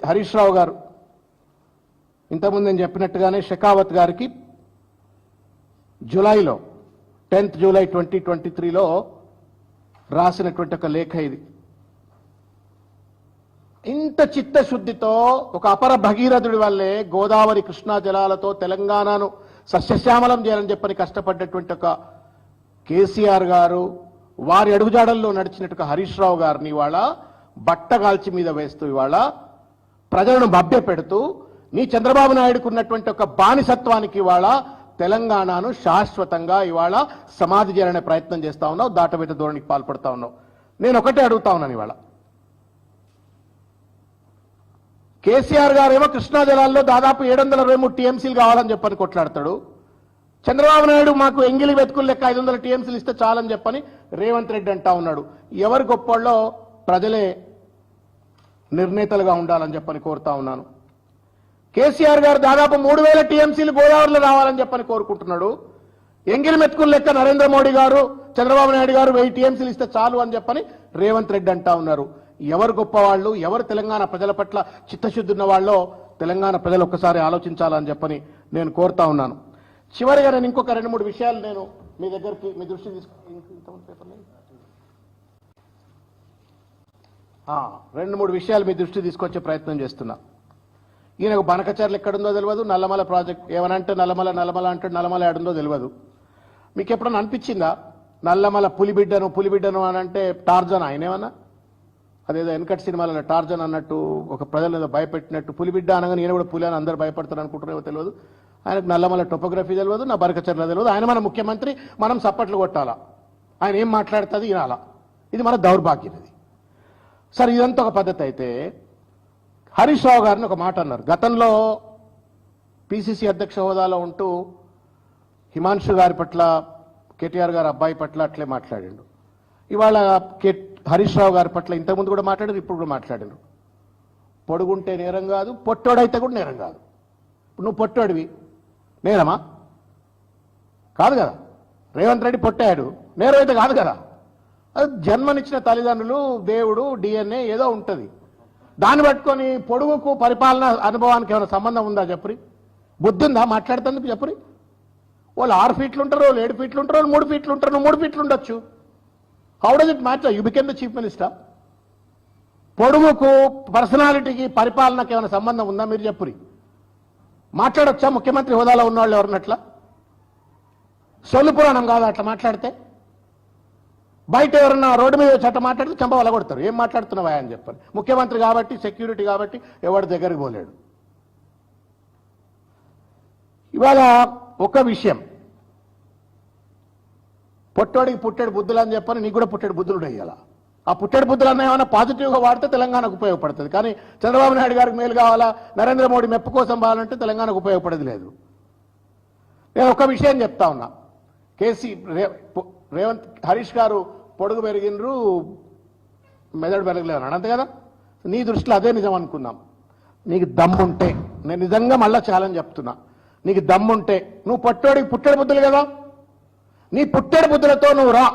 హరీష్ రావు గారు ఇంతకుముందు నేను చెప్పినట్టుగానే షెకావత్ గారికి జూలైలో 10th జూలై 2023లో రాసినటువంటి ఒక లేఖ ఇది. ఇంత చిత్తశుద్ధితో ఒక అపర భగీరథుడి వల్లే గోదావరి కృష్ణా జలాలతో తెలంగాణను సస్యశ్యామలం చేయాలని చెప్పని కష్టపడ్డటువంటి ఒక కేసీఆర్ గారు, వారి అడుగుజాడల్లో నడిచినట్టు హరీష్ రావు గారిని ఇవాళ బట్టగాల్చి మీద వేస్తూ ఇవాళ ప్రజలను మభ్యపెడుతూ నీ చంద్రబాబు నాయుడుకు ఉన్నటువంటి ఒక బానిసత్వానికి ఇవాళ తెలంగాణను శాశ్వతంగా ఇవాళ సమాధి చేయాలనే ప్రయత్నం చేస్తా ఉన్నావు, దాటవేత ధోరణికి పాల్పడతా ఉన్నావు. నేను ఒకటే అడుగుతా ఉన్నాను ఇవాళ, కేసీఆర్ గారేమో కృష్ణా జలాల్లో దాదాపు 723 టీఎంసీలు కావాలని చెప్పని కొట్లాడతాడు. చంద్రబాబు నాయుడు మాకు ఎంగిలి వెతుకులు లెక్క 500 టీఎంసీలు ఇస్తే చాలని చెప్పని రేవంత్ రెడ్డి అంటా ఉన్నాడు. ఎవరు గొప్పోళ్ళో ప్రజలే నిర్ణేతలుగా ఉండాలని చెప్పని కోరుతా ఉన్నాను. కేసీఆర్ గారు దాదాపు 3000 టీఎంసీలు గోదావరిలో రావాలని చెప్పని కోరుకుంటున్నాడు. ఎంగిలి మెతుకులు లెక్క నరేంద్ర మోడీ గారు, చంద్రబాబు నాయుడు గారు 1000 టీఎంసీలు ఇస్తే చాలు అని చెప్పని రేవంత్ రెడ్డి అంటా ఉన్నారు. ఎవరు గొప్పవాళ్ళు, ఎవరు తెలంగాణ ప్రజల పట్ల చిత్తశుద్ధి ఉన్న వాళ్ళో తెలంగాణ ప్రజలు ఒక్కసారి ఆలోచించాలని చెప్పని నేను కోరుతా ఉన్నాను. చివరిగా నేను ఇంకొక 2-3 విషయాలు నేను మీ దగ్గరికి మీ దృష్టి 2-3 విషయాలు మీ దృష్టి తీసుకొచ్చే ప్రయత్నం చేస్తున్నా. ఈయనకు బనకచర్లు ఎక్కడుందో తెలియదు, నల్లమల ప్రాజెక్ట్ ఏమనంటే నల్లమల అంటే నల్లమల ఏడుందో తెలియదు. మీకు ఎప్పుడన్నా అనిపించిందా నల్లమల పులిబిడ్డను అని అంటే టార్జన్ ఆయనేమన్నా? అదేదో వెనకటి సినిమాలలో టార్జన్ అన్నట్టు ఒక ప్రజలు ఏదో భయపెట్టినట్టు పులిబిడ్డ అనగానే ఈయన కూడా పులి అని అందరూ భయపడతారు అనుకుంటారో తెలియదు. ఆయనకు నల్లమల టోపోగ్రఫీ తెలియదు, నా బనకచర్ల తెలియదు. ఆయన మన ముఖ్యమంత్రి, మనం సప్పట్లు కొట్టాలా, ఆయన ఏం మాట్లాడుతుంది వినాలా. ఇది మన దౌర్భాగ్యం. ఇది సరే ఇదంతా ఒక పద్ధతి అయితే హరీష్ రావు గారిని ఒక మాట అన్నారు. గతంలో పిసిసి అధ్యక్ష హోదాలో ఉంటూ హిమాంశు గారి పట్ల, కేటీఆర్ గారి అబ్బాయి పట్ల అట్లే మాట్లాడిండు. ఇవాళ హరీష్ రావు గారి పట్ల ఇంతకుముందు కూడా మాట్లాడారు, ఇప్పుడు కూడా మాట్లాడారు. పొడుగుంటే నేరం కాదు, పొట్టోడైతే కూడా నేరం కాదు. ఇప్పుడు నువ్వు పొట్టోడివి, నేరమా? కాదు కదా. రేవంత్ రెడ్డి పొట్టాడు, నేరం అయితే కాదు కదా. అది జన్మనిచ్చిన తల్లిదండ్రులు, దేవుడు, డిఎన్ఏ ఏదో ఉంటుంది. దాన్ని పట్టుకొని పొడుగుకు పరిపాలన అనుభవానికి ఏమైనా సంబంధం ఉందా చెప్పురి? బుద్ధి ఉందా మాట్లాడుతుంది చెప్పురి? వాళ్ళు 6 ఫీట్లు ఉంటారు, వాళ్ళు 7 ఫీట్లు ఉంటారు, వాళ్ళు 3 ఫీట్లు ఉంటారు, నువ్వు 3 ఫీట్లు ఉండొచ్చు. How does it matter? You became the chief minister. పొడుగుకు పర్సనాలిటీకి పరిపాలనకి ఏమైనా సంబంధం ఉందా మీరు చెప్పురి? మాట్లాడొచ్చా ముఖ్యమంత్రి హోదాలో ఉన్నవాళ్ళు ఎవరినట్లా? సొల్లు పురాణం కాదు అట్లా మాట్లాడితే. బయట ఎవరన్నా రోడ్డు మీద చట్ట మాట్లాడితే చంప వలగొడతారు. ఏం మాట్లాడుతున్నావా అని చెప్పారు. ముఖ్యమంత్రి కాబట్టి, సెక్యూరిటీ కాబట్టి ఎవరి దగ్గరికి పోలేడు. ఇవాళ ఒక విషయం, పొట్టోడికి పుట్టేడు బుద్ధులు అని చెప్పని నీకు కూడా పుట్టేడు బుద్ధులు వేయాల. ఆ పుట్టేడు బుద్ధులు అన్న ఏమైనా పాజిటివ్గా వాడితే తెలంగాణకు ఉపయోగపడుతుంది. కానీ చంద్రబాబు నాయుడు గారికి మేలు కావాలా, నరేంద్ర మోడీ మెప్పు కోసం కావాలంటే తెలంగాణకు ఉపయోగపడేది లేదు. నేను ఒక విషయం చెప్తా ఉన్నా. రేవంత్ హరీష్ గారు పొడుగు పెరిగినరు, మెదడు పెరగలేదు అన్నాడు, అంతే కదా. నీ దృష్టిలో అదే నిజం అనుకుందాం. నీకు దమ్ముంటే, నేను నిజంగా మళ్ళా ఛాలెంజ్ చెప్తున్నా, నీకు దమ్ముంటే నువ్వు పొట్టోడికి పుట్టెడు బుద్ధులు కదా, నీ పుట్టెడు బుద్ధులతో నువ్వు రా.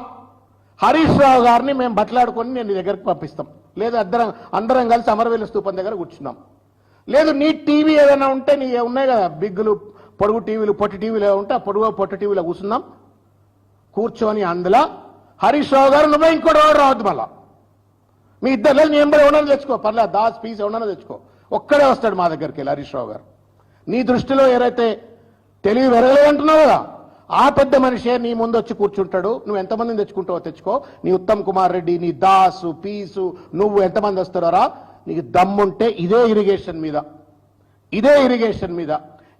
హరీష్ రావు గారిని మేము బట్లాడుకొని నేను నీ దగ్గరికి పంపిస్తాం. లేదు అందరం కలిసి అమరవీల స్తూపం దగ్గర కూర్చున్నాం. లేదు నీ టీవీ ఏదైనా ఉంటే నీ ఉన్నాయి కదా బిగ్గులు, పొడుగు టీవీలు, పొట్టి టీవీలు ఉంటే ఆ పొడుగు పొట్టి టీవీలో కూర్చున్నాం. కూర్చొని అందులో హరీష్ రావు గారు నువ్వే ఇంకోటి రావద్దు. మళ్ళా మీ ఇద్దరు నీ ఎంబడి ఎవరన్నా తెచ్చుకో, పర్లేదు దాస్ పీస్ ఎవరన్నా తెచ్చుకో, ఒక్కడే వస్తాడు మా దగ్గరికి వెళ్ళి హరీష్ రావు గారు. నీ దృష్టిలో ఏదైతే తెలివి వెరగలేదంటున్నావు కదా, ఆ పెద్ద మనిషే నీ ముందు వచ్చి కూర్చుంటాడు. నువ్వు ఎంతమందిని తెచ్చుకుంటావో తెచ్చుకో. నీ ఉత్తమ్ కుమార్ రెడ్డి, నీ దాసు, పీసు, నువ్వు ఎంతమంది వస్తారా? నీకు దమ్ముంటే ఇదే ఇరిగేషన్ మీద,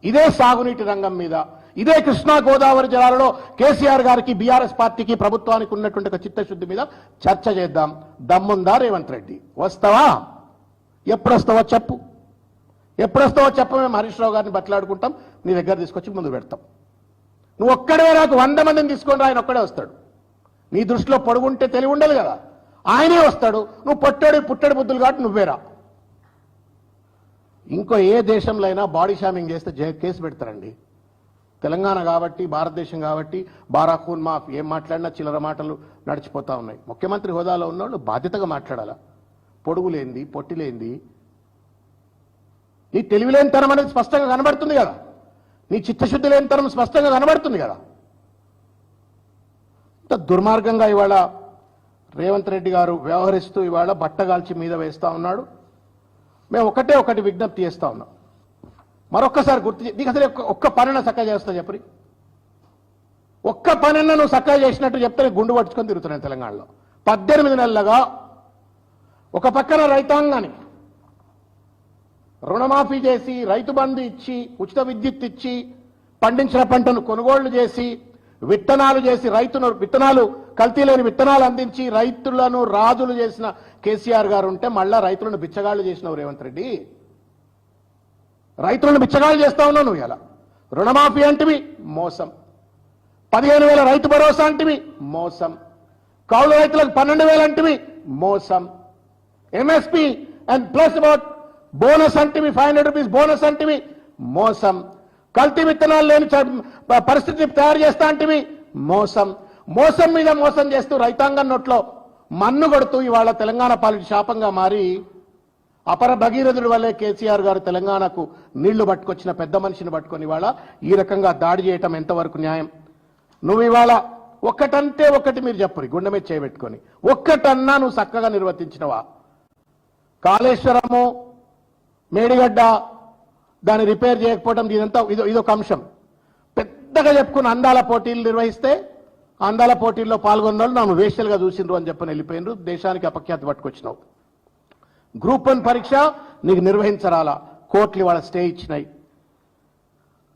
ఇదే సాగునీటి రంగం మీద, ఇదే కృష్ణా గోదావరి జలాలలో కేసీఆర్ గారికి, బీఆర్ఎస్ పార్టీకి, ప్రభుత్వానికి ఉన్నటువంటి ఒక చిత్తశుద్ధి మీద చర్చ చేద్దాం. దమ్ముందా రేవంత్ రెడ్డి? వస్తావా? ఎప్పుడొస్తావో చెప్పు. మేము హరీష్ రావు గారిని బట్లాడుకుంటాం, నీ దగ్గర తీసుకొచ్చి ముందు పెడతాం. నువ్వు ఒక్కడే నాకు 100 మందిని తీసుకొని రా, ఆయన ఒక్కడే వస్తాడు. నీ దృష్టిలో పొడుగుంటే తెలివి ఉండదు కదా, ఆయనే వస్తాడు. నువ్వు పుట్టడి బుద్ధులు కాబట్టి నువ్వేరా. ఇంకో ఏ దేశంలో అయినా బాడీ షామింగ్ చేస్తే కేసు పెడతారండి. తెలంగాణ కాబట్టి, భారతదేశం కాబట్టి బారాఖూన్ మాఫ్, ఏం మాట్లాడినా చిల్లర మాటలు నడిచిపోతా ఉన్నాయి. ముఖ్యమంత్రి హోదాలో ఉన్నవాళ్ళు బాధ్యతగా మాట్లాడాలా. పొడుగులేంది, పొట్టిలేంది, నీ తెలివిలేనితనం అనేది స్పష్టంగా కనబడుతుంది కదా, నీ చిత్తశుద్ధి లేనితనం స్పష్టంగా కనబడుతుంది కదా. ఇంత దుర్మార్గంగా ఇవాళ రేవంత్ రెడ్డి గారు వ్యవహరిస్తూ ఇవాళ బట్టగాల్చి మీద వేస్తా ఉన్నాడు. మేము ఒకటి విజ్ఞప్తి చేస్తా ఉన్నాం. మరొక్కసారి నీకు అసలు ఒక్క పనిన చక్కగా చేస్తా చెప్పరి. ఒక్క పనిన నువ్వు చక్కగా చేసినట్టు చెప్తే గుండు పట్టుకొని తిరుగుతున్నాను తెలంగాణలో. 18 నెలలుగా ఒక పక్కన రైతాంగానికి రుణమాఫీ చేసి, రైతు బంధు ఇచ్చి, ఉచిత విద్యుత్ ఇచ్చి, పండించిన పంటను కొనుగోళ్లు చేసి, విత్తనాలు చేసి, విత్తనాలు కల్తీ లేని విత్తనాలు అందించి రైతులను రాజులు చేసిన కేసీఆర్ గారు ఉంటే మళ్ళా రైతులను బిచ్చగాళ్లు చేసినావు రేవంత్ రెడ్డి. రైతులను బిచ్చగాళ్లు చేస్తా ఉన్నావు నువ్వు. ఇలా రుణమాఫీ అంటివి మోసం, 15,000 రైతు భరోసా అంటివి మోసం, కౌలు రైతులకు 12,000 అంటివి మోసం, MSP and plus about bonus అంటివి, 500 రూపీస్ బోనస్ అంటివి మోసం, కల్తీ విత్తనాలు లేని పరిస్థితి తయారు చేస్తా అంటివి మోసం. మోసం మీద మోసం చేస్తూ రైతాంగం నోట్లో మన్ను కొడుతూ ఇవాళ తెలంగాణ పాలిటి శాపంగా మారి అపర భగీరథుడి వల్లే కేసీఆర్ గారు తెలంగాణకు నీళ్లు పట్టుకొచ్చిన పెద్ద మనిషిని పట్టుకొని ఇవాళ ఈ రకంగా దాడి చేయటం ఎంతవరకు న్యాయం? నువ్వు ఇవాళ ఒక్కటంటే ఒకటి మీరు చెప్పరు, గుండె మీద చేయబెట్టుకొని ఒక్కటన్నా నువ్వు చక్కగా నిర్వర్తించినవా? కాళేశ్వరము, మేడిగడ్డ దాన్ని రిపేర్ చేయకపోవడం, ఇదంతా ఇదొక అంశం. పెద్దగా చెప్పుకుని అందాల పోటీలు నిర్వహిస్తే అందాల పోటీల్లో పాల్గొన్న వాళ్ళు నన్ను వేషలుగా చూసిండ్రు అని చెప్పని వెళ్ళిపోయినరు. దేశానికి అపఖ్యాతి పట్టుకొచ్చినావు. గ్రూప్ 1 పరీక్ష నీకు నిర్వహించరాలా, కోర్టులు ఇవాళ స్టే ఇచ్చినాయి.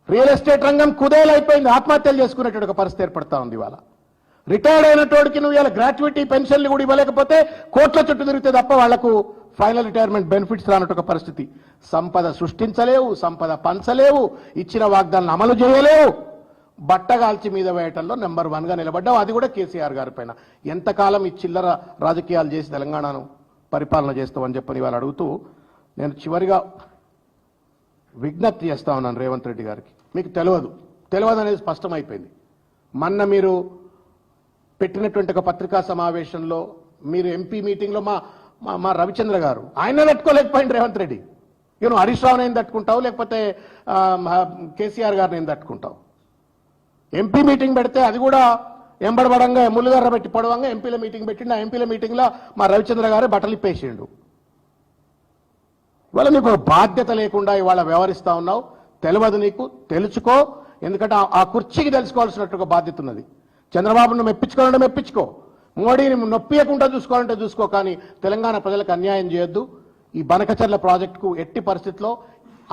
రియల్ ఎస్టేట్ రంగం కుదేలైపోయింది, ఆత్మహత్యలు చేసుకునేటువంటి ఒక పరిస్థితి ఏర్పడతా ఉంది. ఇవాళ రిటైర్డ్ అయినటోడికి నువ్వు ఇలా గ్రాట్యుటీ పెన్షన్లు కూడా ఇవ్వలేకపోతే కోట్ల చుట్టూ తిరిగితే తప్ప వాళ్లకు ఫైనల్ రిటైర్మెంట్ బెనిఫిట్స్ రానట్టు ఒక పరిస్థితి. సంపద సృష్టించలేవు, సంపద పంచలేవు, ఇచ్చిన వాగ్దానాలను అమలు చేయలేవు. బట్టగాల్చి మీద వేయటంలో నెంబర్ 1గా నిలబడ్డావు, అది కూడా కేసీఆర్ గారి పైన. ఎంతకాలం ఈ చిల్లర రాజకీయాలు చేసి తెలంగాణను పరిపాలన చేస్తామని చెప్పని వాళ్ళు అడుగుతూ నేను చివరిగా విజ్ఞప్తి చేస్తా ఉన్నాను రేవంత్ రెడ్డి గారికి. మీకు తెలియదు అనేది స్పష్టమైపోయింది. మొన్న మీరు పెట్టినటువంటి ఒక పత్రికా సమావేశంలో మీరు ఎంపీ మీటింగ్లో మా రవిచంద్ర గారు ఆయన తట్టుకోలేకపోయింది రేవంత్ రెడ్డి. నువ్వు హరీష్ రావుని ఏం తట్టుకుంటావు, లేకపోతే కేసీఆర్ గారిని ఏం తట్టుకుంటావు? ఎంపీ మీటింగ్ పెడితే అది కూడా ఎంబడబడంగా ముళ్ళుగర్ర పెట్టి పొడవంగా ఎంపీల మీటింగ్ పెట్టిండు. ఆ ఎంపీల మీటింగ్లో మా రవిచంద్ర గారు బట్టలు ఇప్పేసిండు. ఇవాళ నీకు బాధ్యత లేకుండా ఇవాళ వ్యవహరిస్తా ఉన్నావు. తెలియదు నీకు, తెలుసుకో. ఎందుకంటే ఆ కుర్చీకి తెలుసుకోవాల్సినట్టు బాధ్యత ఉన్నది. చంద్రబాబును మెప్పించుకోవాలంటే మెప్పించుకో, మోడీని నొప్పియకుండా చూసుకోవాలంటే చూసుకో, కానీ తెలంగాణ ప్రజలకు అన్యాయం చేయొద్దు. ఈ బనకచర్ల ప్రాజెక్టుకు ఎట్టి పరిస్థితిలో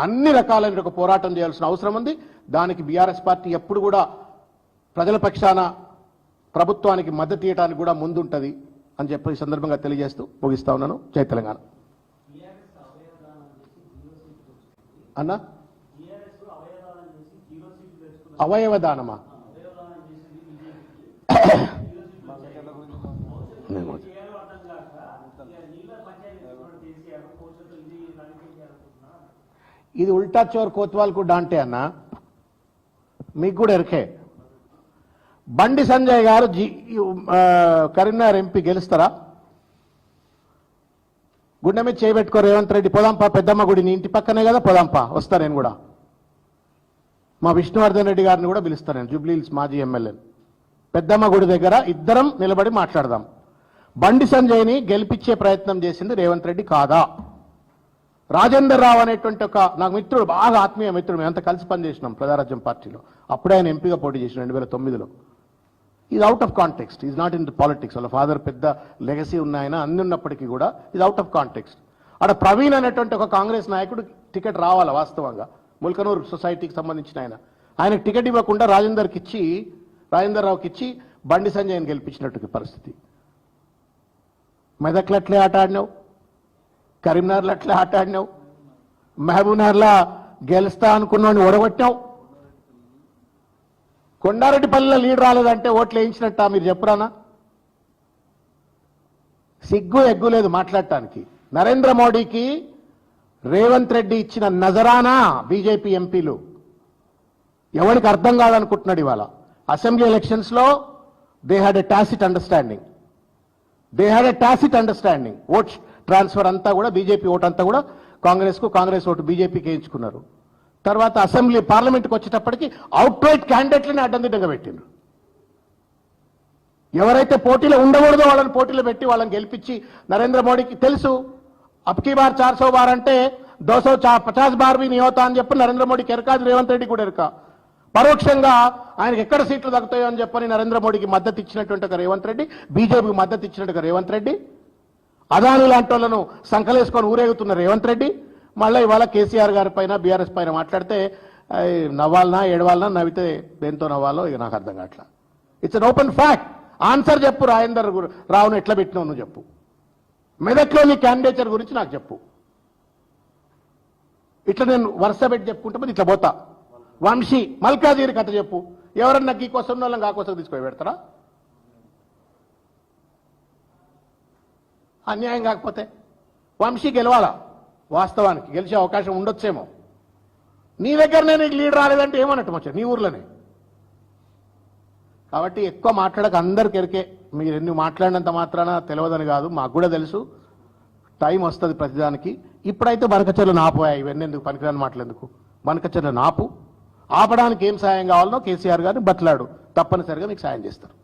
అన్ని రకాలైన ఒక పోరాటం చేయాల్సిన అవసరం ఉంది. దానికి బీఆర్ఎస్ పార్టీ ఎప్పుడు కూడా ప్రజల పక్షాన ప్రభుత్వానికి మద్దతు ఇవ్వడానికి కూడా ముందుంటది అని చెప్పి ఈ సందర్భంగా తెలియజేస్తూ ముగిస్తా ఉన్నాను. జై తెలంగాణ. అన్న అవయవదానమా? ఇది ఉల్టా చోర్ కోత్వాల్కు డాంటే అన్న, మీకు కూడా ఎరికే. బండి సంజయ్ గారు కరీంనగర్ ఎంపీ గెలుస్తారా? గుండె మీద చేయబెట్టుకో రేవంత్ రెడ్డి, పోదాంపా పెద్దమ్మ గుడి, నీ ఇంటి పక్కనే కదా, పోదాంపా, వస్తా నేను కూడా. మా విష్ణువర్ధన్ రెడ్డి గారిని కూడా పిలుస్తాను నేను, జూబ్లీహిల్స్ మాజీ ఎమ్మెల్యే. పెద్దమ్మ గుడి దగ్గర ఇద్దరం నిలబడి మాట్లాడదాం. బండి సంజయ్ని గెలిపించే ప్రయత్నం చేసింది రేవంత్ రెడ్డి కాదా? రాజేందర్ రావు అనేటువంటి ఒక నాకు మిత్రుడు, బాగా ఆత్మీయ మిత్రుడు, మేమంతా కలిసి పనిచేసినాం ప్రజారాజ్యం పార్టీలో. అప్పుడే ఆయన ఎంపీగా పోటీ చేసిన 2009లో. Is out of context, is not in politics. వాళ్ళ ఫాదర్ పెద్ద లెగసీ ఉన్న ఆయన, అన్ని ఉన్నప్పటికీ కూడా ఇది అవుట్ ఆఫ్ కాంటెక్స్ట్. అక్కడ ప్రవీణ్ అనేటువంటి ఒక కాంగ్రెస్ నాయకుడు టికెట్ రావాలా వాస్తవంగా, ముల్కనూరు సొసైటీకి సంబంధించిన ఆయనకు టికెట్ ఇవ్వకుండా రాజేందర్ రావుకి ఇచ్చి బండి సంజయ్ని గెలిపించినట్టు పరిస్థితి. మెదక్లో అట్లే ఆట ఆడినావు, కరీంనగర్లో అట్లే ఆట ఆడినావు, మహబూబ్నగర్లో గెలుస్తా అనుకున్నావు, ఓడగొట్టావు. కొండారెడ్డిపల్లిలో లీడ్ రాలేదంటే ఓట్లు వేయించినట్ట మీరు చెప్పురానా? సిగ్గు ఎగ్గు లేదు మాట్లాడటానికి. నరేంద్ర మోడీకి రేవంత్ రెడ్డి ఇచ్చిన నజరానా బీజేపీ ఎంపీలు ఎవరికి అర్థం కాదనుకుంటున్నాడు. ఇవాళ అసెంబ్లీ ఎలక్షన్స్ లో they had a tacit understanding. Votes transfer అంతా కూడా బీజేపీ ఓటు అంతా కూడా కాంగ్రెస్ ఓటు బీజేపీకి వేయించుకున్నారు. తర్వాత అసెంబ్లీ పార్లమెంట్కి వచ్చేటప్పటికి అవుట్ రైట్ క్యాండిడేట్లని అడ్డందిడ్డంగా పెట్టిండ్రు. ఎవరైతే పోటీలో ఉండకూడదో వాళ్ళని పోటీలో పెట్టి వాళ్ళని గెలిపించి నరేంద్ర మోడీకి తెలుసు అబ్కీ బార్ 400 బార్ అంటే 250 బార్ भी नहीं होता అని చెప్పి నరేంద్ర మోడీకి ఎరకాదు, రేవంత్ రెడ్డి కూడా ఎరక. పరోక్షంగా ఆయనకి ఎక్కడ సీట్లు దక్కుతాయో అని చెప్పని నరేంద్ర మోడీకి మద్దతు ఇచ్చినటువంటి ఒక రేవంత్ రెడ్డి, బీజేపీకి మద్దతు ఇచ్చినట్టుగా రేవంత్ రెడ్డి, అదాని లాంటి వాళ్ళను సంకలేసుకొని ఊరేగుతున్న రేవంత్ రెడ్డి, మళ్ళీ ఇవాళ కేసీఆర్ గారి పైన బీఆర్ఎస్ పైన మాట్లాడితే నవ్వాలనా ఏడవాలనా, నవ్వితే దేంతో నవ్వాలో ఇక నాకు అర్థం కావట్లా. It's an open fact. Answer చెప్పు, రాజేందర్ రావును ఎట్లా పెట్టినావు నువ్వు చెప్పు. మెదక్లో నీ క్యాండిడేచర్ గురించి నాకు చెప్పు. ఇట్లా నేను వరుస పెట్టి చెప్పుకుంటే ఇట్లా పోతా. వంశీ మల్కాజీరి కథ చెప్పు. ఎవరన్నా ఈ కోసం వాళ్ళని ఆ కోసం తీసుకొని పెడతారా? అన్యాయం కాకపోతే వంశీ గెలవాలా? వాస్తవానికి గెలిచే అవకాశం ఉండొచ్చేమో. నీ దగ్గరనే నీకు లీడ్ రాలేదంటే ఏమన్నట్టు వచ్చారు నీ ఊర్లోనే. కాబట్టి ఎక్కువ మాట్లాడక, అందరికి ఎరికే. మీరు ఎన్ని మాట్లాడినంత మాత్రాన తెలియదని కాదు, మాకు కూడా తెలుసు. టైం వస్తుంది ప్రతిదానికి. ఇప్పుడైతే బనకచర్లు నాపోయాయి, ఇవన్నీ ఎందుకు, పనికిరాని మాటలు ఎందుకు? బనకచర్లు నాపు. ఆపడానికి ఏం సాయం కావాలనో కేసీఆర్ గారిని బట్లాడు, తప్పనిసరిగా మీకు సాయం చేస్తారు.